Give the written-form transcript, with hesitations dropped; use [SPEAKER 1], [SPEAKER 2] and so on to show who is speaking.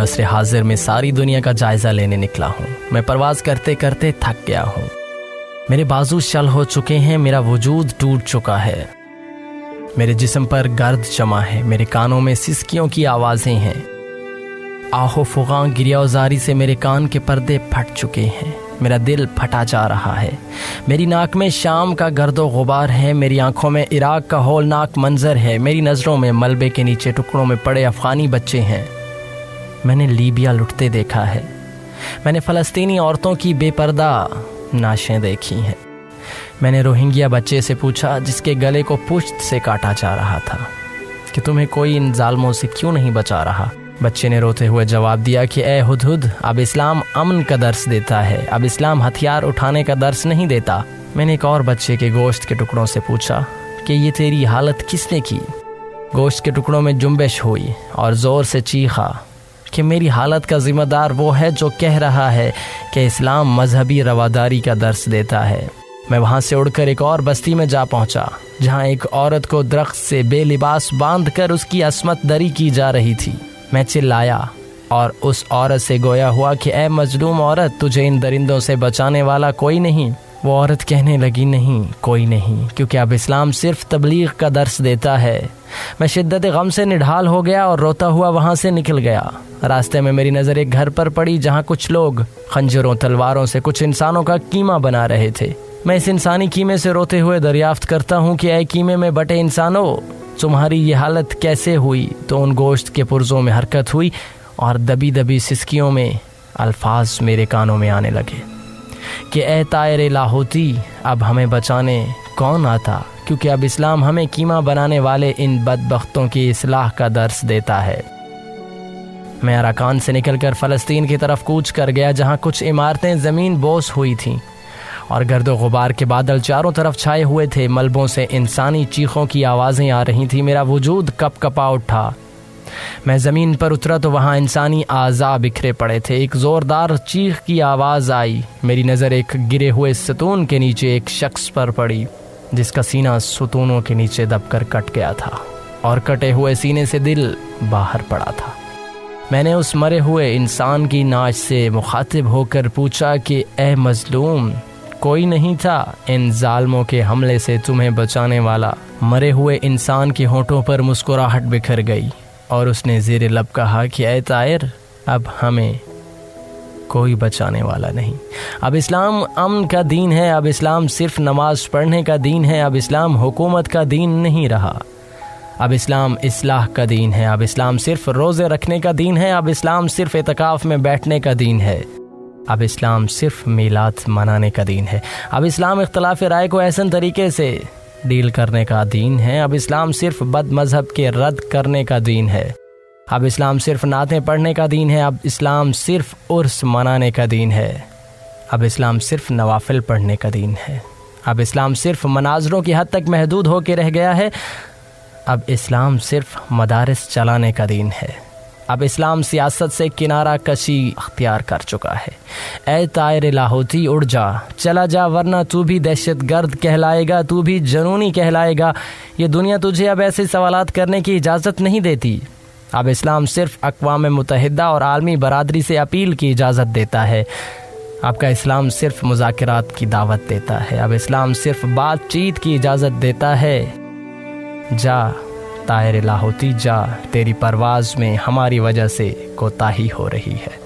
[SPEAKER 1] عصر حاضر میں ساری دنیا کا جائزہ لینے نکلا ہوں۔ میں پرواز کرتے کرتے تھک گیا ہوں، میرے بازو شل ہو چکے ہیں، میرا وجود ٹوٹ چکا ہے، میرے جسم پر گرد جمع ہے، میرے کانوں میں سسکیوں کی آوازیں ہیں، آہ و فغاں گریہ و زاری سے میرے کان کے پردے پھٹ چکے ہیں، میرا دل پھٹا جا رہا ہے، میری ناک میں شام کا گرد و غبار ہے، میری آنکھوں میں عراق کا ہولناک منظر ہے، میری نظروں میں ملبے کے نیچے ٹکڑوں میں پڑے افغانی بچے ہیں۔ میں نے لیبیا لٹتے دیکھا ہے، میں نے فلسطینی عورتوں کی بے پردہ نعشیں دیکھی ہیں، میں نے روہنگیا بچے سے پوچھا جس کے گلے کو پشت سے کاٹا جا رہا تھا کہ تمہیں کوئی ان ظالموں سے کیوں نہیں بچا رہا؟ بچے نے روتے ہوئے جواب دیا کہ اے ہدہد، اب اسلام امن کا درس دیتا ہے، اب اسلام ہتھیار اٹھانے کا درس نہیں دیتا۔ میں نے ایک اور بچے کے گوشت کے ٹکڑوں سے پوچھا کہ یہ تیری حالت کس نے کی؟ گوشت کے ٹکڑوں میں جنبش ہوئی اور زور سے چیخا کہ میری حالت کا ذمہ دار وہ ہے جو کہہ رہا ہے کہ اسلام مذہبی رواداری کا درس دیتا ہے۔ میں وہاں سے اڑ کر ایک اور بستی میں جا پہنچا جہاں ایک عورت کو درخت سے بے لباس باندھ کر اس کی عصمت دری کی جا رہی تھی۔ میں چلایا اور اس عورت سے گویا ہوا کہ اے مظلوم عورت، تجھے ان درندوں سے بچانے والا کوئی نہیں۔ وہ عورت کہنے لگی نہیں، کوئی نہیں، کیونکہ اب اسلام صرف تبلیغ کا درس دیتا ہے۔ میں شدت غم سے نڈھال ہو گیا اور روتا ہوا وہاں سے نکل گیا۔ راستے میں میری نظر ایک گھر پر پڑی جہاں کچھ لوگ خنجروں تلواروں سے کچھ انسانوں کا کیما بنا رہے تھے۔ میں اس انسانی کیمے سے روتے ہوئے دریافت کرتا ہوں کہ اے کیمے میں بٹے انسانوں، تمہاری یہ حالت کیسے ہوئی؟ تو ان گوشت کے پرزوں میں حرکت ہوئی اور دبی دبی سسکیوں میں الفاظ میرے کانوں میں آنے لگے کہ اے طائر لاہوتی، اب ہمیں بچانے کون آتا؟ کیونکہ اب اسلام ہمیں کیما بنانے والے ان بدبختوں کی اصلاح کا درس دیتا ہے۔ میں اراکان سے نکل کر فلسطین کی طرف کوچ کر گیا جہاں کچھ عمارتیں زمین بوس ہوئی تھیں اور گرد و غبار کے بادل چاروں طرف چھائے ہوئے تھے، ملبوں سے انسانی چیخوں کی آوازیں آ رہی تھیں، میرا وجود کپ کپا اٹھا۔ میں زمین پر اترا تو وہاں انسانی اعضاء بکھرے پڑے تھے، ایک زوردار چیخ کی آواز آئی، میری نظر ایک گرے ہوئے ستون کے نیچے ایک شخص پر پڑی جس کا سینہ ستونوں کے نیچے دب کر کٹ گیا تھا اور کٹے ہوئے سینے سے دل باہر پڑا تھا۔ میں نے اس مرے ہوئے انسان کی ناچ سے مخاطب ہو کر پوچھا کہ اے مظلوم، کوئی نہیں تھا ان ظالموں کے حملے سے تمہیں بچانے والا؟ مرے ہوئے انسان کے ہونٹوں پر مسکراہٹ بکھر گئی اور اس نے زیر لب کہا کہ اے طائر، اب ہمیں کوئی بچانے والا نہیں۔ اب اسلام امن کا دین ہے، اب اسلام صرف نماز پڑھنے کا دین ہے، اب اسلام حکومت کا دین نہیں رہا، اب اسلام اصلاح کا دین ہے، اب اسلام صرف روزے رکھنے کا دین ہے، اب اسلام صرف اعتکاف میں بیٹھنے کا دین ہے، اب اسلام صرف میلاد منانے کا دین ہے، اب اسلام اختلاف رائے کو احسن طریقے سے ڈیل کرنے کا دین ہے، اب اسلام صرف بد مذہب کے رد کرنے کا دین ہے، اب اسلام صرف نعتیں پڑھنے کا دین ہے، اب اسلام صرف عرس منانے کا دین ہے، اب اسلام صرف نوافل پڑھنے کا دین ہے، اب اسلام صرف مناظروں کی حد تک محدود ہو کے رہ گیا ہے، اب اسلام صرف مدارس چلانے کا دین ہے، اب اسلام سیاست سے کنارہ کشی اختیار کر چکا ہے۔ اے طائر لاہوتی، اڑ جا، چلا جا، ورنہ تو بھی دہشت گرد کہلائے گا، تو بھی جنونی کہلائے گا۔ یہ دنیا تجھے اب ایسے سوالات کرنے کی اجازت نہیں دیتی۔ اب اسلام صرف اقوام متحدہ اور عالمی برادری سے اپیل کی اجازت دیتا ہے۔ آپ کا اسلام صرف مذاکرات کی دعوت دیتا ہے، اب اسلام صرف بات چیت کی اجازت دیتا ہے۔ جا طائر لاہوتی، جا، تیری پرواز میں ہماری وجہ سے کوتاہی ہو رہی ہے۔